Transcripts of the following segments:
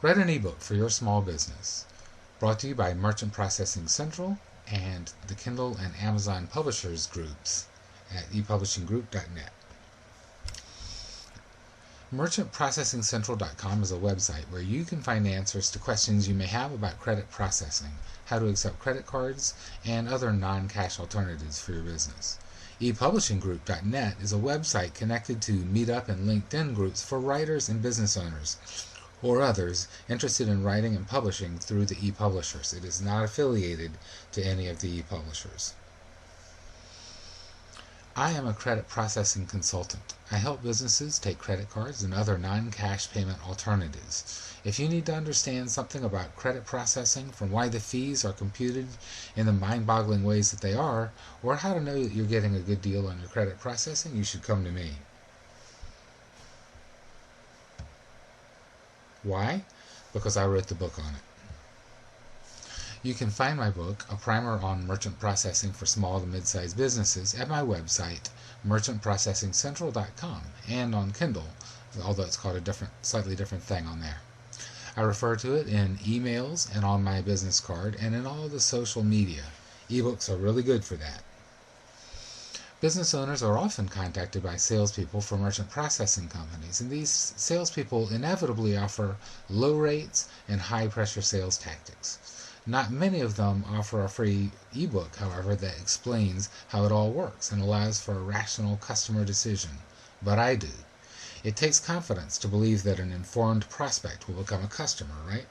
Write an ebook for your small business. Brought to you by Merchant Processing Central and the Kindle and Amazon Publishers groups at ePublishingGroup.net. MerchantProcessingCentral.com is a website where you can find answers to questions you may have about credit processing, how to accept credit cards, and other non-cash alternatives for your business. ePublishingGroup.net is a website connected to Meetup and LinkedIn groups for writers and business owners, or others interested in writing and publishing through the e-publishers. It is not affiliated to any of the e-publishers. I am a credit processing consultant. I help businesses take credit cards and other non-cash payment alternatives. If you need to understand something about credit processing, from why the fees are computed in the mind-boggling ways that they are, or how to know that you're getting a good deal on your credit processing, you should come to me. Why? Because I wrote the book on it. You can find my book, A Primer on Merchant Processing for Small to Mid-Sized Businesses, at my website, merchantprocessingcentral.com, and on Kindle, although it's called a slightly different thing on there. I refer to it in emails and on my business card and in all the social media. Ebooks are really good for that. Business owners are often contacted by salespeople for merchant processing companies, and these salespeople inevitably offer low rates and high-pressure sales tactics. Not many of them offer a free ebook, however, that explains how it all works and allows for a rational customer decision. But I do. It takes confidence to believe that an informed prospect will become a customer, right?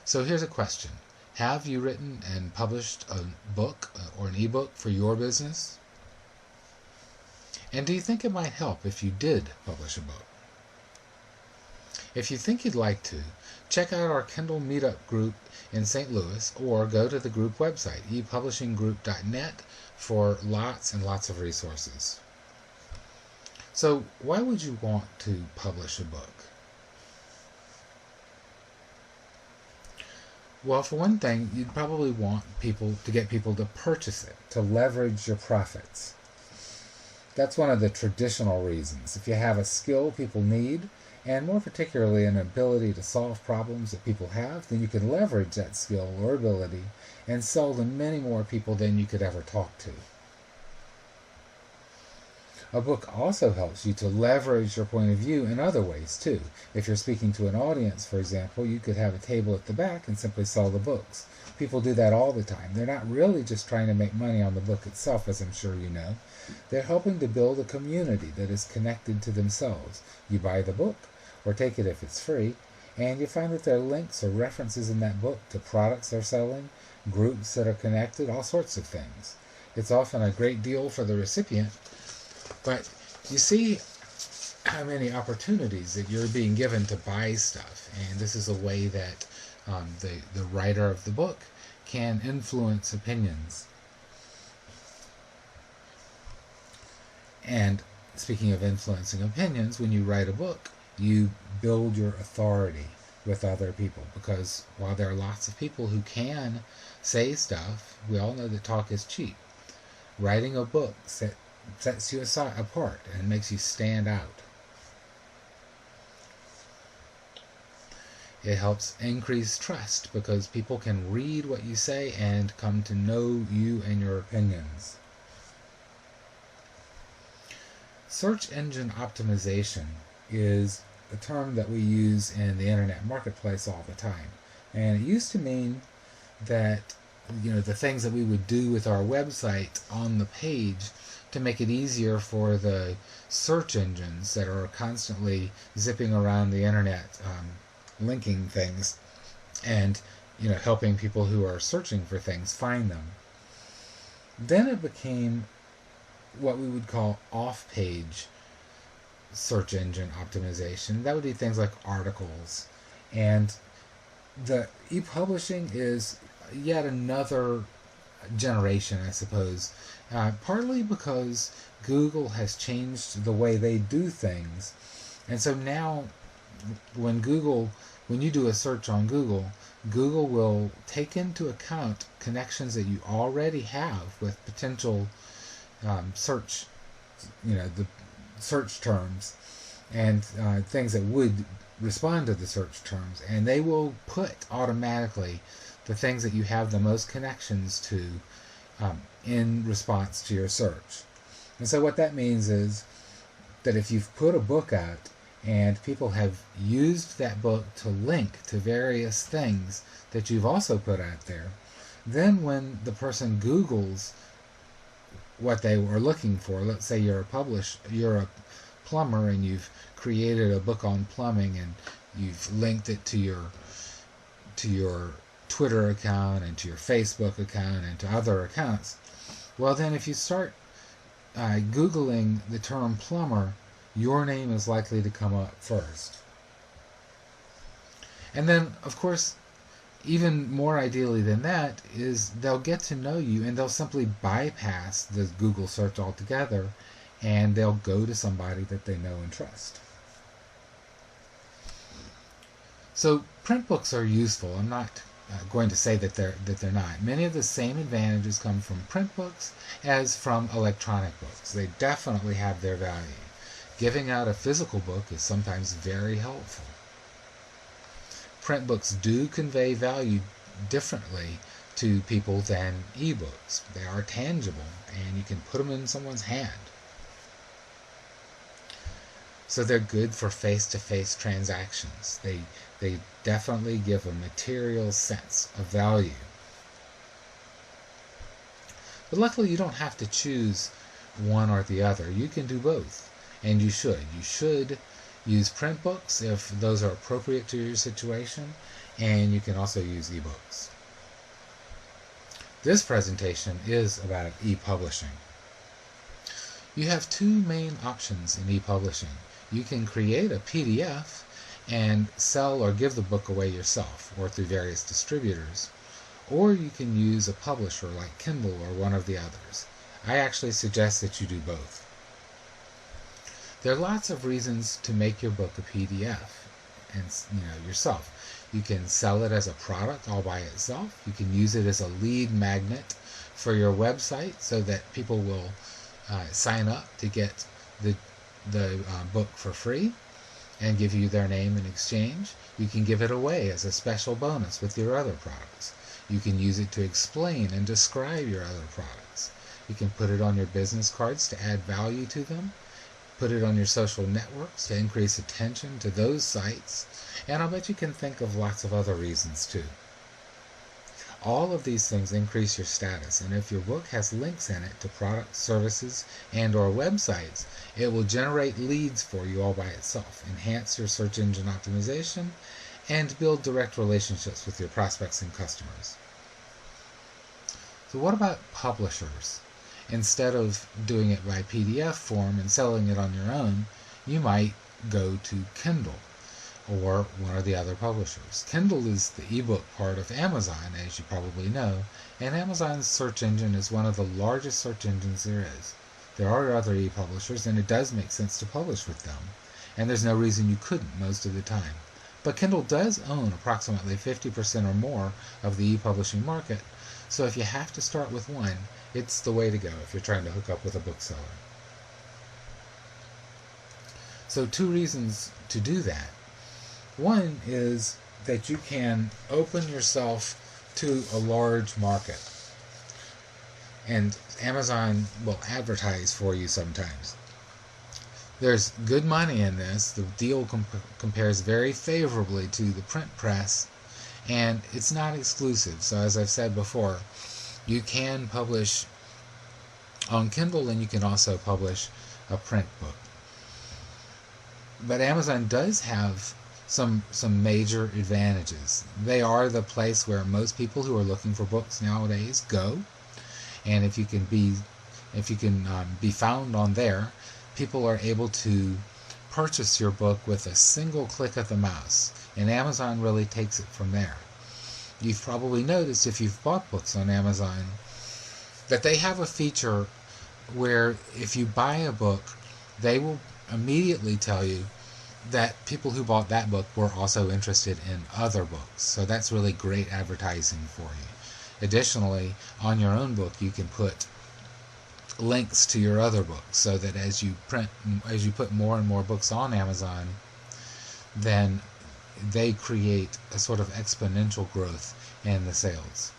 So here's a question. Have you written and published a book or an ebook for your business? And do you think it might help if you did publish a book? If you think you'd like to, check out our Kindle Meetup group in St. Louis, or go to the group website, ePublishingGroup.net, for lots and lots of resources. So why would you want to publish a book? Well, for one thing, you'd probably want to get people to purchase it, to leverage your profits. That's one of the traditional reasons. If you have a skill people need, and more particularly an ability to solve problems that people have, then you can leverage that skill or ability and sell to many more people than you could ever talk to. A book also helps you to leverage your point of view in other ways, too. If you're speaking to an audience, for example, you could have a table at the back and simply sell the books. People do that all the time. They're not really just trying to make money on the book itself, as I'm sure you know. They're helping to build a community that is connected to themselves. You buy the book, or take it if it's free, and you find that there are links or references in that book to products they're selling, groups that are connected, all sorts of things. It's often a great deal for the recipient, but you see how many opportunities that you're being given to buy stuff, and this is a way that the writer of the book can influence opinions. And speaking of influencing opinions, when you write a book, you build your authority with other people, because while there are lots of people who can say stuff, we all know that talk is cheap. Writing a book sets you apart and makes you stand out. It helps increase trust because people can read what you say and come to know you and your opinions. Search engine optimization is a term that we use in the internet marketplace all the time. And it used to mean that, the things that we would do with our website on the page to make it easier for the search engines that are constantly zipping around the internet, linking things and helping people who are searching for things find them. Then it became what we would call off-page search engine optimization. That would be things like articles. And the e-publishing is yet another generation, I suppose, partly because Google has changed the way they do things. And so now when you do a search on Google, Google will take into account connections that you already have with potential search, the search terms and things that would respond to the search terms, and they will put automatically the things that you have the most connections to in response to your search. And so what that means is that if you've put a book out and people have used that book to link to various things that you've also put out there, then when the person Googles what they were looking for, let's say you're a plumber and you've created a book on plumbing and you've linked it to your Twitter account and to your Facebook account and to other accounts, well then if you start Googling the term plumber, your name is likely to come up first. And then, of course, even more ideally than that is they'll get to know you and they'll simply bypass the Google search altogether and they'll go to somebody that they know and trust. So print books are useful. I'm not going to say that they're not. Many of the same advantages come from print books as from electronic books. They definitely have their value. Giving out a physical book is sometimes very helpful. Print books do convey value differently to people than ebooks. They are tangible and you can put them in someone's hand. So they're good for face-to-face transactions. They definitely give a material sense of value. But luckily you don't have to choose one or the other. You can do both, and you should. You should use print books if those are appropriate to your situation, and you can also use ebooks. This presentation is about ePublishing. You have two main options in ePublishing. You can create a PDF and sell or give the book away yourself or through various distributors, or you can use a publisher like Kindle or one of the others. I actually suggest that you do both. There are lots of reasons to make your book a PDF and yourself. You can sell it as a product all by itself. You can use it as a lead magnet for your website so that people will sign up to get the book for free and give you their name in exchange. You can give it away as a special bonus with your other products. You can use it to explain and describe your other products. You can put it on your business cards to add value to them. Put it on your social networks to increase attention to those sites. And I'll bet you can think of lots of other reasons too. All of these things increase your status, and if your book has links in it to products, services, and or websites, it will generate leads for you all by itself, enhance your search engine optimization, and build direct relationships with your prospects and customers. So what about publishers? Instead of doing it by PDF form and selling it on your own, you might go to Kindle or one of the other publishers. Kindle is the ebook part of Amazon, as you probably know, and Amazon's search engine is one of the largest search engines there is. There are other e-publishers, and it does make sense to publish with them, and there's no reason you couldn't most of the time. But Kindle does own approximately 50% or more of the e-publishing market, so if you have to start with one, it's the way to go if you're trying to hook up with a bookseller. So two reasons to do that. One is that you can open yourself to a large market, and Amazon will advertise for you sometimes. There's good money in this. The deal compares very favorably to the print press, and it's not exclusive. So as I've said before, you can publish on Kindle and you can also publish a print book. But Amazon does have some major advantages. They are the place where most people who are looking for books nowadays go, and if you can be found on there, people are able to purchase your book with a single click of the mouse, and Amazon really takes it from there. You've probably noticed, if you've bought books on Amazon, that they have a feature where if you buy a book, they will immediately tell you that people who bought that book were also interested in other books. So that's really great advertising for you. Additionally, on your own book, you can put links to your other books, so that as you put more and more books on Amazon, then they create a sort of exponential growth in the sales.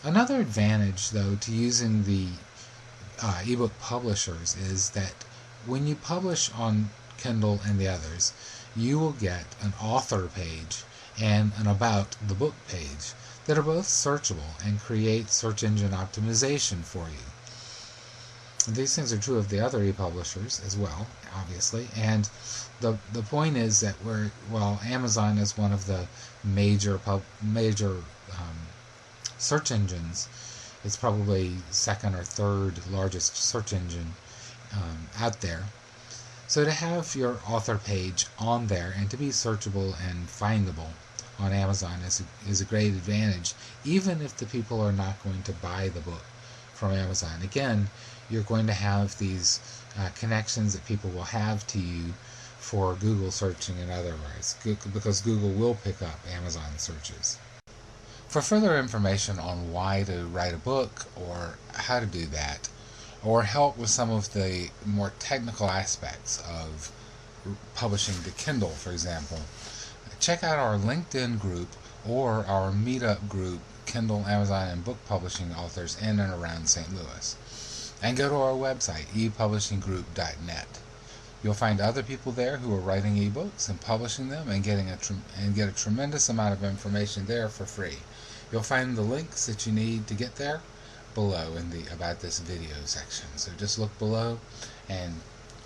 Another advantage, though, to using the ebook publishers is that when you publish on Kindle and the others, you will get an author page and an about the book page that are both searchable and create search engine optimization for you. These things are true of the other e-publishers as well, obviously, and the point is that while Amazon is one of the major search engines, it's probably second or third largest search engine out there. So to have your author page on there and to be searchable and findable on Amazon is a great advantage, even if the people are not going to buy the book from Amazon. Again, you're going to have these connections that people will have to you for Google searching and otherwise, because Google will pick up Amazon searches. For further information on why to write a book or how to do that, or help with some of the more technical aspects of publishing to Kindle, for example, check out our LinkedIn group or our meetup group, Kindle, Amazon, and book publishing authors in and around St. Louis. And go to our website, ePublishingGroup.net. You'll find other people there who are writing ebooks and publishing them and get a tremendous amount of information there for free. You'll find the links that you need to get there below in the About This Video section. So just look below and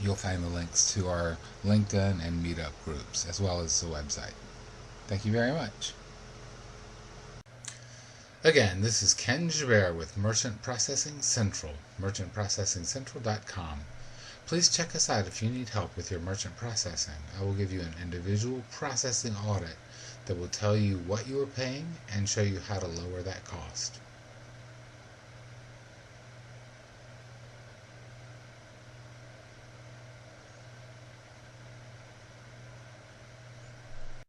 you'll find the links to our LinkedIn and Meetup groups, as well as the website. Thank you very much. Again, this is Ken Joubert with Merchant Processing Central, merchantprocessingcentral.com. Please check us out if you need help with your merchant processing. I will give you an individual processing audit that will tell you what you are paying and show you how to lower that cost.